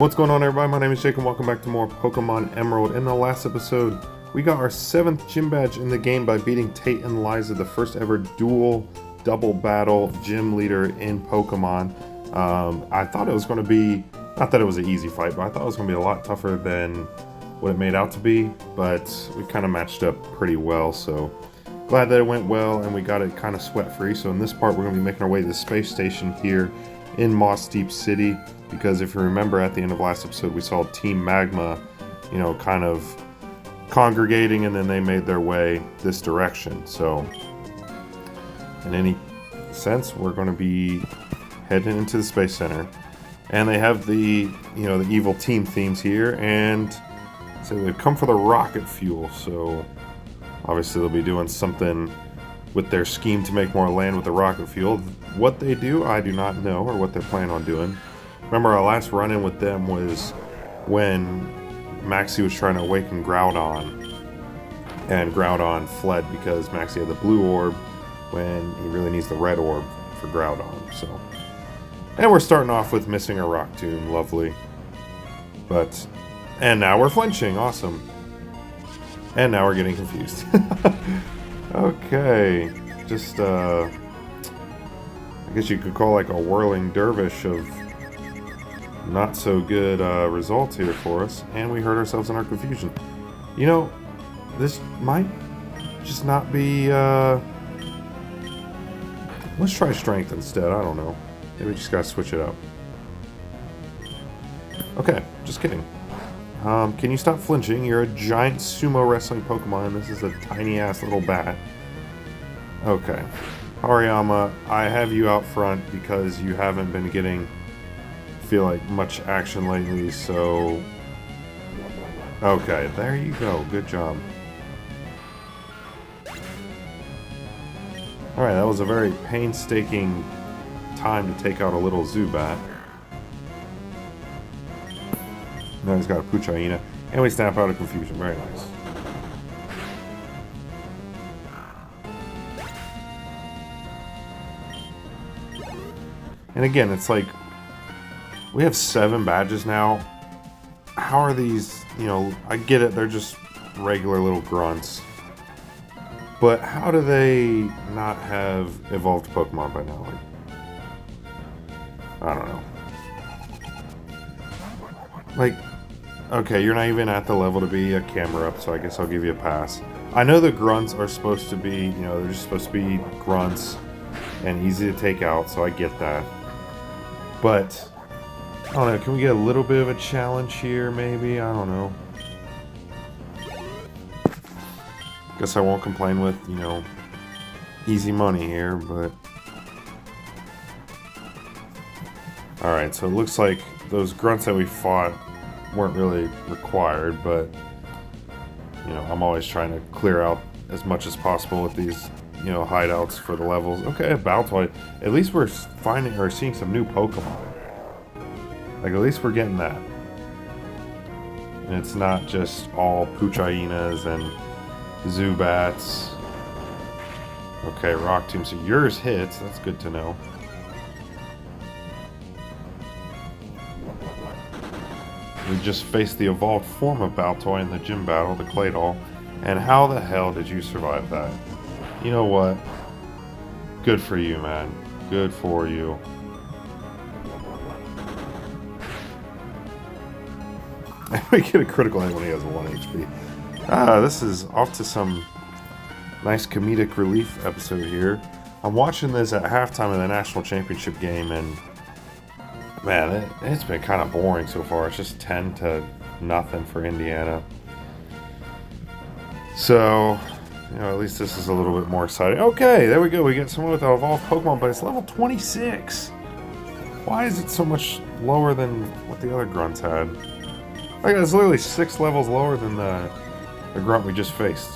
What's going on, everybody? My name is Jake and welcome back to more Pokemon Emerald. In the last episode, we got our 7th gym badge in the game by beating Tate and Liza, the first ever dual double battle gym leader in Pokemon. I thought it was going to be, not that it was an easy fight, but I thought it was going to be a lot tougher than what it made out to be, but we kind of matched up pretty well, so glad that it went well and we got it kind of sweat-free. So in this part, we're going to be making our way to the space station here in Moss Deep City, because if you remember at the end of last episode, we saw Team Magma, kind of congregating, and then they made their way this direction. So in any sense, we're going to be heading into the Space Center, and they have the the evil team themes here, and so they've come for the rocket fuel. So obviously they'll be doing something with their scheme to make more land with the rocket fuel. What they do, I do not know, or what they're planning on doing. Remember, our last run-in with them was when Maxie was trying to awaken Groudon, and Groudon fled because Maxie had the blue orb when he really needs the red orb for Groudon. So, and we're starting off with missing a Rock Tomb, lovely. And now we're flinching, awesome. And now we're getting confused. Okay, just I guess you could call like a whirling dervish of not so good results here for us, and we hurt ourselves in our confusion. This might just not be let's try strength instead. I don't know, maybe we just gotta switch it up. Okay, just kidding. Can you stop flinching? You're a giant sumo wrestling Pokemon. This is a tiny ass little bat. Okay, Hariyama, I have you out front because you haven't been getting, feel like, much action lately, so okay, there you go, good job. Alright, that was a very painstaking time to take out a little Zubat. Now he's got a Puchaina, and we snap out of confusion, very nice. And again, it's like, we have 7 badges now. How are these, I get it, they're just regular little grunts. But how do they not have evolved Pokemon by now? I don't know. Okay, you're not even at the level to be a camera up, so I guess I'll give you a pass. I know the grunts are supposed to be, they're just supposed to be grunts and easy to take out, so I get that. But I don't know, can we get a little bit of a challenge here, maybe? I don't know. Guess I won't complain with, easy money here, but... Alright, so it looks like those grunts that we fought weren't really required, but, I'm always trying to clear out as much as possible with these, hideouts for the levels. Okay, Baltoy. At least we're finding or seeing some new Pokemon. At least we're getting that. And it's not just all Puchainas and Zubats. Okay, Rock Tomb. So yours hits. That's good to know. We just faced the evolved form of Baltoy in the gym battle, the Claydol. And how the hell did you survive that? You know what? Good for you, man. Good for you. We get a critical hit when he has 1 HP. This is off to some nice comedic relief episode here. I'm watching this at halftime of the national championship game, and man, it's been kind of boring so far. It's just 10-0 for Indiana. So, at least this is a little bit more exciting. Okay, there we go. We get someone with an evolved Pokemon, but it's level 26. Why is it so much lower than what the other grunts had? It's literally 6 levels lower than the grunt we just faced.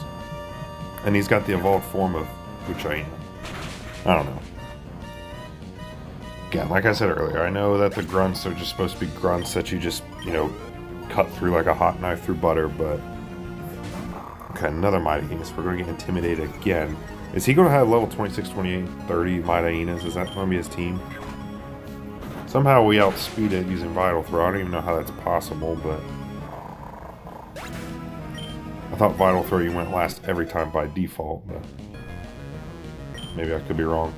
And he's got the evolved form of Puchaina. I don't know. Again, like I said earlier, I know that the grunts are just supposed to be grunts that you just, cut through like a hot knife through butter, but... Okay, another Mighty Hienas. We're going to get intimidated again. Is he going to have level 26, 28, 30 Mighty Hienas? Is that going to be his team? Somehow we outspeed it using Vital Throw. I don't even know how that's possible, but... I thought Vital Throw you went last every time by default, but... maybe I could be wrong.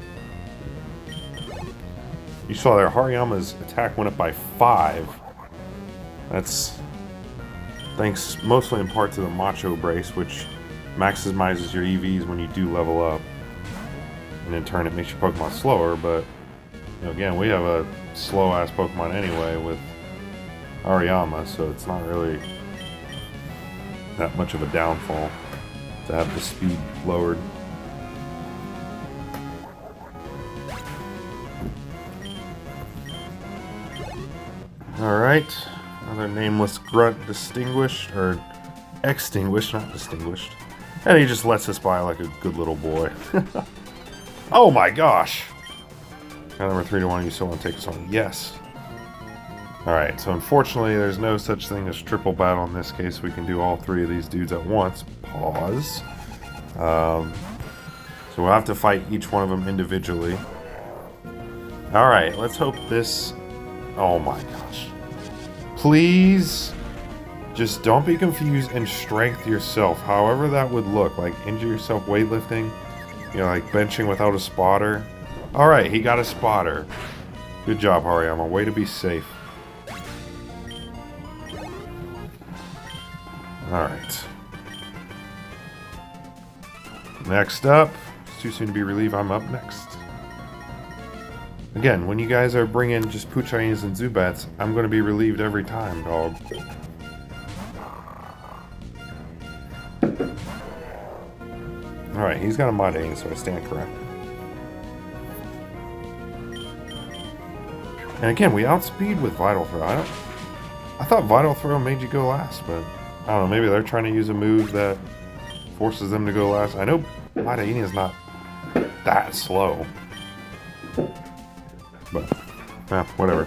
You saw there, Hariyama's attack went up by 5. That's... thanks mostly in part to the Macho Brace, which maximizes your EVs when you do level up. And in turn it makes your Pokemon slower, but... you know, again, we have a slow-ass Pokemon anyway with Hariyama, so it's not really that much of a downfall to have the speed lowered. Alright, another nameless grunt distinguished, or extinguished, not distinguished. And he just lets us by like a good little boy. Oh my gosh! Now number 3-1, you still want to take us on? Yes. Alright, so unfortunately there's no such thing as triple battle in this case. We can do all 3 of these dudes at once. Pause. So we'll have to fight each one of them individually. Alright, let's hope this... oh my gosh. Please, just don't be confused and strength yourself. However that would look. Like, injure yourself weightlifting. You know, like benching without a spotter. Alright, he got a spotter. Good job, Hariyama. Way to be safe. Alright. Next up, it's too soon to be relieved, I'm up next. Again, when you guys are bringing just Puchainas and Zubats, I'm going to be relieved every time, dog. Alright, he's got a Mod A, so I stand corrected. And again, we outspeed with Vital Throw. I thought Vital Throw made you go last, but I don't know, maybe they're trying to use a move that forces them to go last. I know Madaini is not that slow. But, whatever.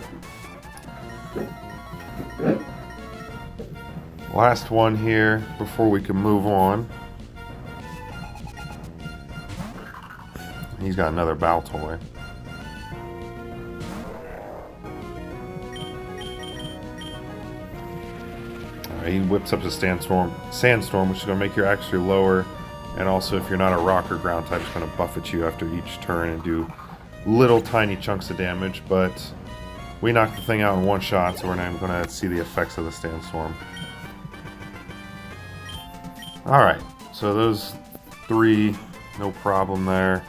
Last one here before we can move on. He's got another Baltoy. He whips up the Sandstorm, which is going to make your accuracy lower, and also if you're not a rock or ground type, it's going to buff at you after each turn and do little tiny chunks of damage, but we knocked the thing out in one shot, so we're not even going to see the effects of the Sandstorm. Alright, so those 3, no problem there.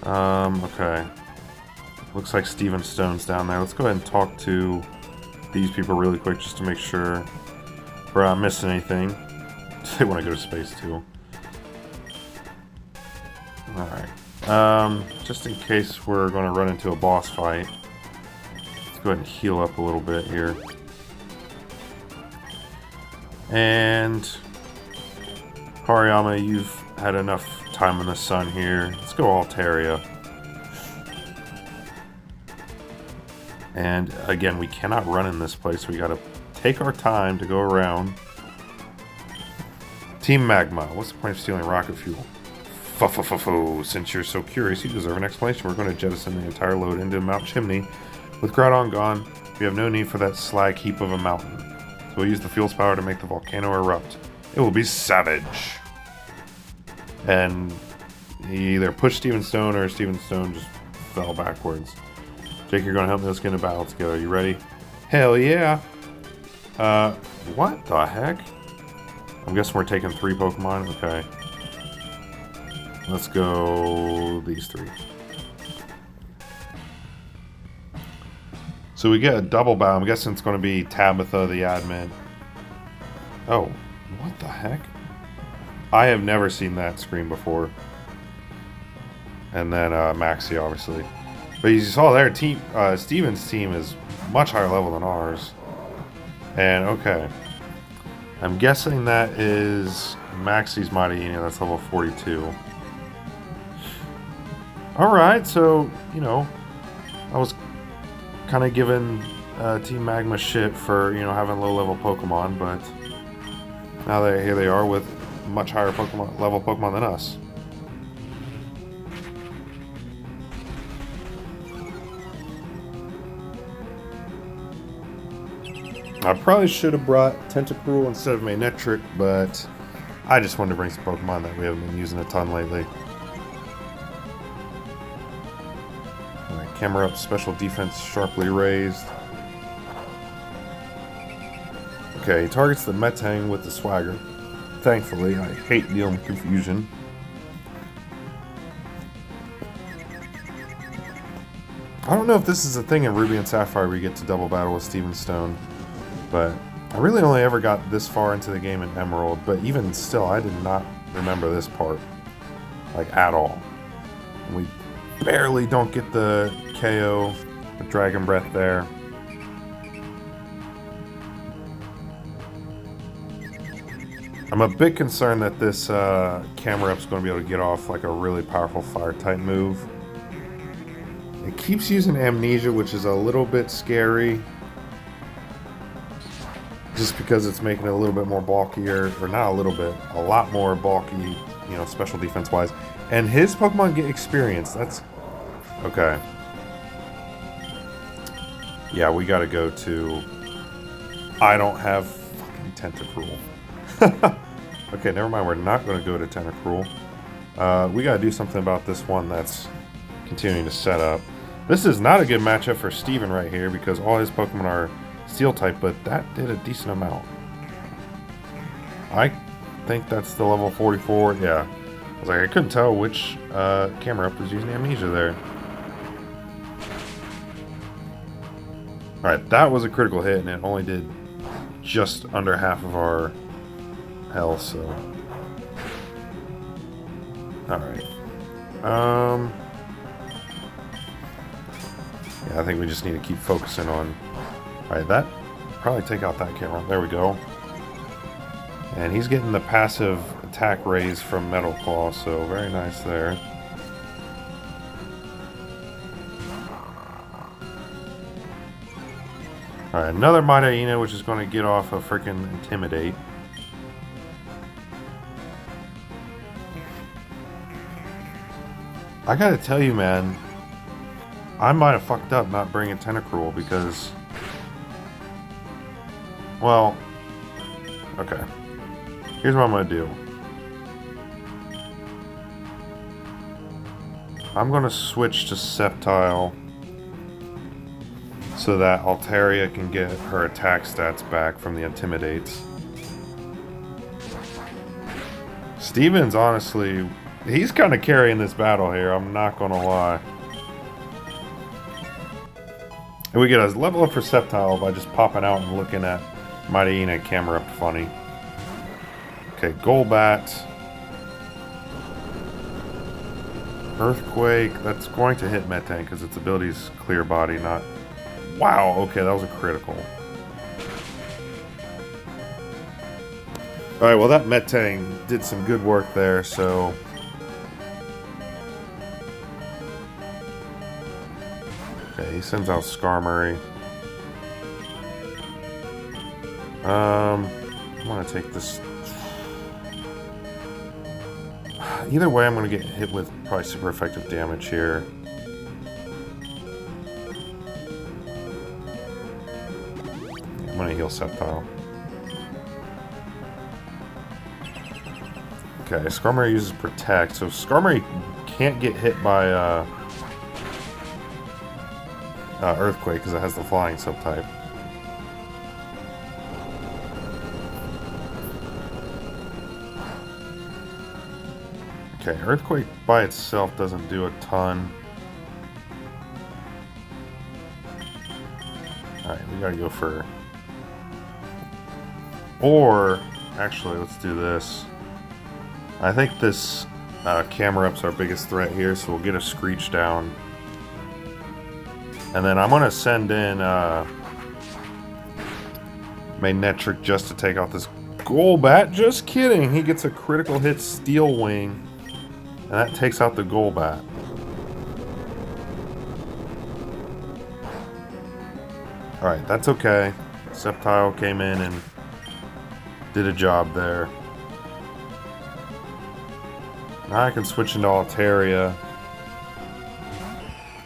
Okay. Looks like Steven Stone's down there. Let's go ahead and talk to these people really quick just to make sure we're not missing anything. They want to go to space too. Alright. Just in case we're going to run into a boss fight, let's go ahead and heal up a little bit here. And Hariyama, you've had enough time in the sun here. Let's go Altaria. And again, we cannot run in this place. We gotta take our time to go around. Team Magma. What's the point of stealing rocket fuel? Fu-fu-fu-fu. Since you're so curious, you deserve an explanation. We're going to jettison the entire load into Mount Chimney. With Groudon gone, we have no need for that slag heap of a mountain. So we'll use the fuel's power to make the volcano erupt. It will be savage. And he either pushed Steven Stone or Steven Stone just fell backwards. Jake, you're going to help me. Let's get in a battle together. You ready? Hell yeah! What the heck? I'm guessing we're taking 3 Pokemon? Okay. Let's go these 3. So we get a double battle. I'm guessing it's going to be Tabitha, the admin. Oh, what the heck? I have never seen that screen before. And then Maxie, obviously. But you saw there, Steven's team is much higher level than ours. And, okay. I'm guessing that is Maxie's Madaini, that's level 42. Alright, so, you know, I was kind of giving Team Magma shit for, you know, having low-level Pokemon, but now here they are with much higher level Pokemon than us. I probably should have brought Tentacruel instead of Manectric, but I just wanted to bring some Pokemon that we haven't been using a ton lately. Alright, camera up, special defense sharply raised. Okay, he targets the Metang with the Swagger. Thankfully, I hate dealing with confusion. I don't know if this is a thing in Ruby and Sapphire where you get to double battle with Steven Stone, but I really only ever got this far into the game in Emerald, but even still, I did not remember this part, like, at all. We barely don't get the KO with Dragon Breath there. I'm a bit concerned that this camera up's going to be able to get off like a really powerful fire type move. It keeps using Amnesia, which is a little bit scary. Just because it's making it a little bit more bulkier, or not a little bit, a lot more bulky, you know, special defense wise. And his Pokemon get experience. That's okay. Yeah, we gotta go to. I don't have fucking Tentacruel. Okay, never mind. We're not going to go to Tentacruel. We got to do something about this one that's continuing to set up. This is not a good matchup for Steven right here because all his Pokemon are Steel type, but that did a decent amount. I think that's the level 44. Yeah. I was like, I couldn't tell which camera up was using Amnesia there. Alright, that was a critical hit, and it only did just under half of our health, so. Alright. Yeah, I think we just need to keep focusing on. Alright, that. Probably take out that camera. There we go. And he's getting the passive attack raise from Metal Claw, so very nice there. Alright, another Mightyena, which is going to get off a freaking Intimidate. I gotta tell you, man, I might have fucked up not bringing Tentacruel because, well, okay. Here's what I'm gonna do. I'm gonna switch to Sceptile so that Altaria can get her attack stats back from the Intimidates. Steven's honestly, he's kind of carrying this battle here, I'm not gonna lie. And we get a level up for Sceptile by just popping out and looking at Mightyena camera up funny. Okay, Golbat. Earthquake, that's going to hit Metang because its ability is Clear Body, not... Wow, okay, that was a critical. Alright, well that Metang did some good work there, so... Okay, he sends out Skarmory. I want to take this... Either way, I'm going to get hit with probably super effective damage here. I'm going to heal Sceptile. Okay, Skarmory uses Protect, so Skarmory can't get hit by Earthquake because it has the Flying subtype. Okay, Earthquake by itself doesn't do a ton. Alright, we gotta go for... Or, actually, let's do this. I think this camera up's our biggest threat here, so we'll get a Screech down. And then I'm gonna send in Manectric just to take out this Golbat. Just kidding, he gets a critical hit Steel Wing. And that takes out the Golbat. Alright, that's okay. Sceptile came in and did a job there. Now I can switch into Altaria.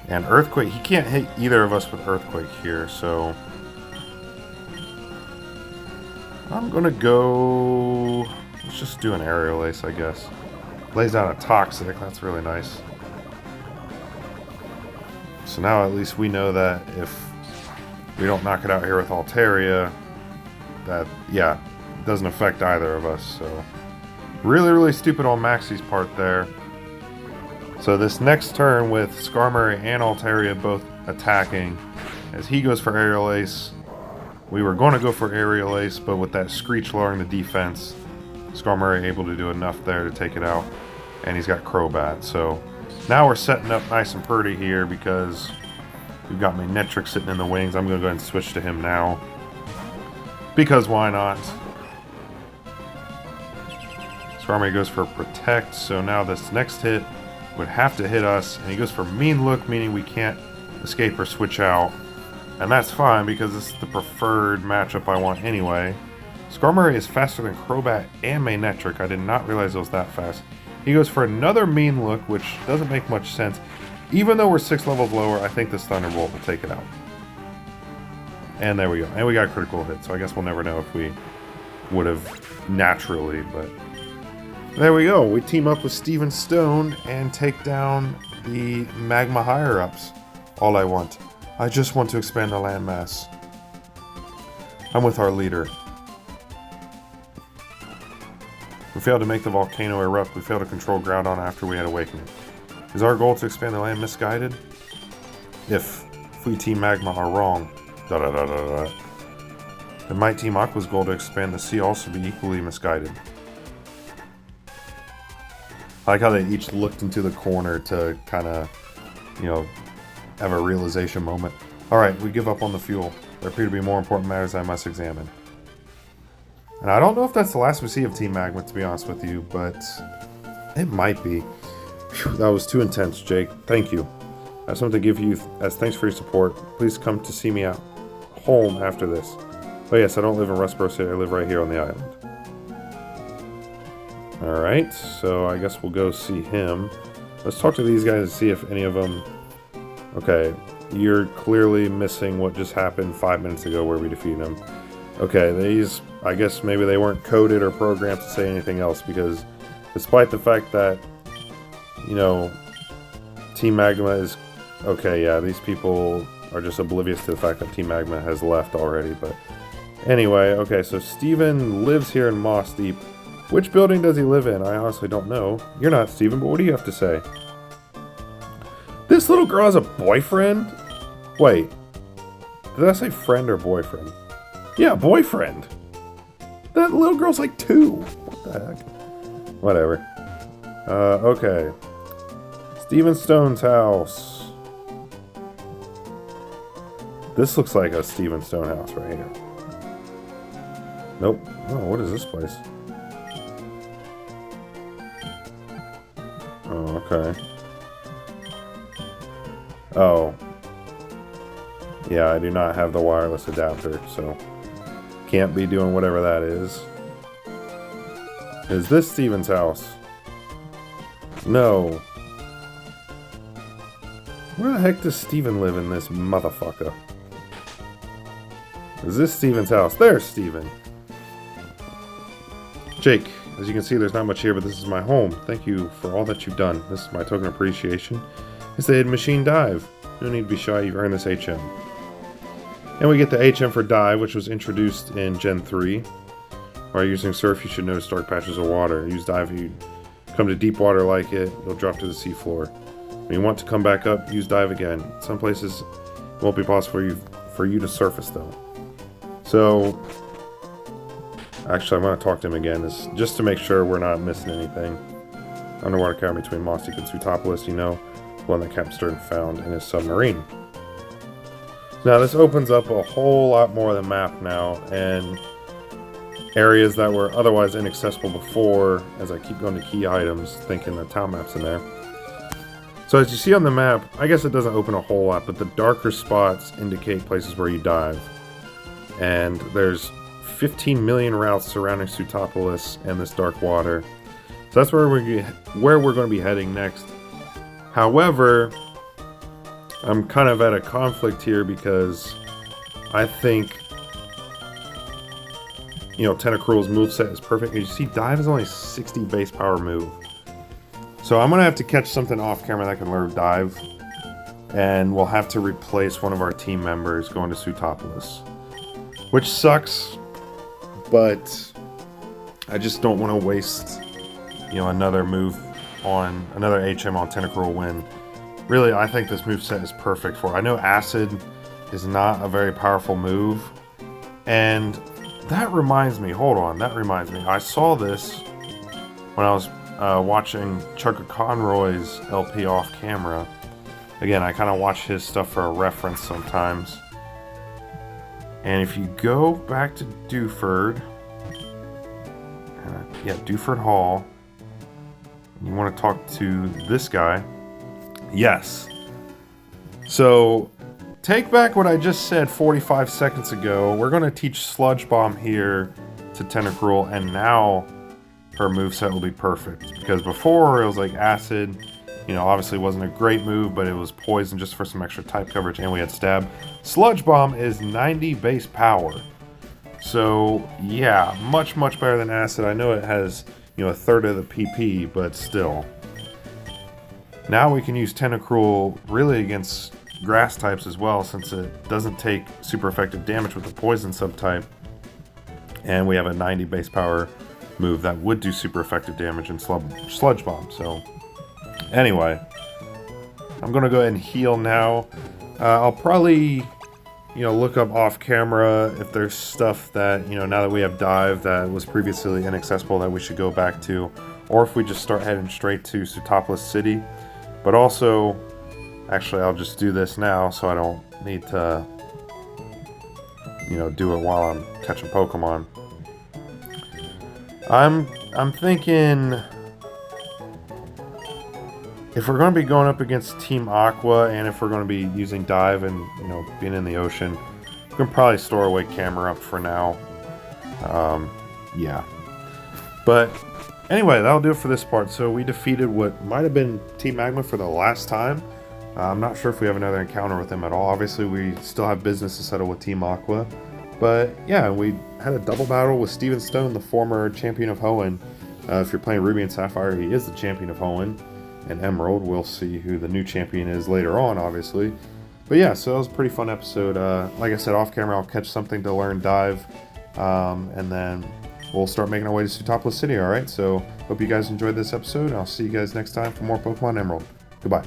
And Earthquake, he can't hit either of us with Earthquake here, so... I'm gonna go... Let's just do an aerial ace, I guess. Lays out a toxic, that's really nice. So now at least we know that if we don't knock it out here with Altaria, that, yeah, doesn't affect either of us, so... Really, really stupid on Maxie's part there. So this next turn with Skarmory and Altaria both attacking, as he goes for aerial ace. We were going to go for aerial ace, but with that Screech lowering the defense, Skarmory able to do enough there to take it out. And he's got Crobat, so now we're setting up nice and pretty here because we've got Manectric sitting in the wings. I'm going to go ahead and switch to him now. Because why not? Skarmory goes for Protect, so now this next hit would have to hit us, and he goes for Mean Look, meaning we can't escape or switch out. And that's fine, because this is the preferred matchup I want anyway. Skarmory is faster than Crobat and Manectric. I did not realize it was that fast. He goes for another Mean Look, which doesn't make much sense. Even though we're 6 levels lower, I think this Thunderbolt will take it out. And there we go. And we got a critical hit, so I guess we'll never know if we would have naturally, but... There we go. We team up with Steven Stone and take down the Magma higher-ups. All I want. I just want to expand the landmass. I'm with our leader. We failed to make the volcano erupt. We failed to control Groudon after we had awakened. Is our goal to expand the land misguided? If we Team Magma are wrong, then might Team Aqua's goal to expand the sea also be equally misguided. I like how they each looked into the corner to kind of, you know, have a realization moment. Alright, we give up on the fuel. There appear to be more important matters I must examine. And I don't know if that's the last we see of Team Magma, to be honest with you, but it might be. Whew, that was too intense, Jake. Thank you. I have something to give you as thanks for your support. Please come to see me at home after this. Oh yes, I don't live in Rustboro City. I live right here on the island. Alright, so I guess we'll go see him. Let's talk to these guys and see if any of them... Okay, you're clearly missing what just happened 5 minutes ago where we defeated him. Okay, these... I guess maybe they weren't coded or programmed to say anything else, because despite the fact that, you know, Team Magma is... Okay, yeah, these people are just oblivious to the fact that Team Magma has left already, but... Anyway, okay, so Steven lives here in Moss Deep. Which building does he live in? I honestly don't know. You're not Steven, but what do you have to say? This little girl has a boyfriend? Wait. Did I say friend or boyfriend? Yeah, boyfriend. That little girl's like 2. What the heck? Whatever. Okay. Steven Stone's house. This looks like a Steven Stone house right here. Nope. Oh, what is this place? Oh, okay. Oh. Yeah, I do not have the wireless adapter, so can't be doing whatever that is. Is this Steven's house? No. Where the heck does Steven live in this motherfucker? Is this Steven's house? There's Steven. Jake, as you can see, there's not much here, but this is my home. Thank you for all that you've done. This is my token of appreciation. It's the hidden machine dive. No need to be shy, you've earned this HM. And we get the HM for dive, which was introduced in Gen 3. While using surf, you should notice dark patches of water. Use dive if you come to deep water like it, you'll drop to the seafloor. When you want to come back up, use dive again. Some places it won't be possible for you to surface though. So, actually I'm going to talk to him again, just to make sure we're not missing anything. Underwater cavern between Moss Deep and Sootopolis, you know, the one that Captain Stern found in his submarine. Now this opens up a whole lot more of the map now, and areas that were otherwise inaccessible before, as I keep going to key items, thinking the town map's in there. So as you see on the map, I guess it doesn't open a whole lot, but the darker spots indicate places where you dive. And there's 15 million routes surrounding Sootopolis and this dark water. So that's where we're going to be heading next. However, I'm kind of at a conflict here because I think Tentacruel's moveset is perfect. As you see, Dive is only 60 base power move. So I'm going to have to catch something off camera that can learn Dive. And we'll have to replace one of our team members going to Sootopolis. Which sucks, but I just don't want to waste, another move on another HM on Tentacruel when really I think this moveset is perfect for it. I know Acid is not a very powerful move, and that reminds me, I saw this when I was watching Chugga Conroy's LP off camera. Again, I kind of watch his stuff for a reference sometimes. And if you go back to Dewford, Dewford Hall, you want to talk to this guy. Yes. So, take back what I just said 45 seconds ago. We're going to teach Sludge Bomb here to Tentacruel, and now her moveset will be perfect. Because before, it was like Acid. Obviously wasn't a great move, but it was Poison just for some extra type coverage, and we had Stab. Sludge Bomb is 90 base power. So, yeah, much, much better than Acid. I know it has, a third of the PP, but still. Now we can use Tentacruel really against grass types as well, since it doesn't take super effective damage with the Poison subtype. And we have a 90 base power move that would do super effective damage in Sludge Bomb, so... Anyway, I'm going to go ahead and heal now. I'll probably, look up off camera if there's stuff that, now that we have Dive that was previously inaccessible that we should go back to. Or if we just start heading straight to Sootopolis City. But also, actually I'll just do this now so I don't need to, do it while I'm catching Pokemon. I'm thinking... If we're going to be going up against Team Aqua, and if we're going to be using Dive and, being in the ocean, we can probably store away camera up for now. Yeah. But, anyway, that'll do it for this part. So we defeated what might have been Team Magma for the last time. I'm not sure if we have another encounter with them at all. Obviously, we still have business to settle with Team Aqua. But, yeah, we had a double battle with Steven Stone, the former champion of Hoenn. If you're playing Ruby and Sapphire, he is the champion of Hoenn. And Emerald, we'll see who the new champion is later on, obviously. But yeah, so that was a pretty fun episode. Like I said, off camera, I'll catch something to learn Dive. And then we'll start making our way to Sootopolis City, alright? So, hope you guys enjoyed this episode. I'll see you guys next time for more Pokemon Emerald. Goodbye.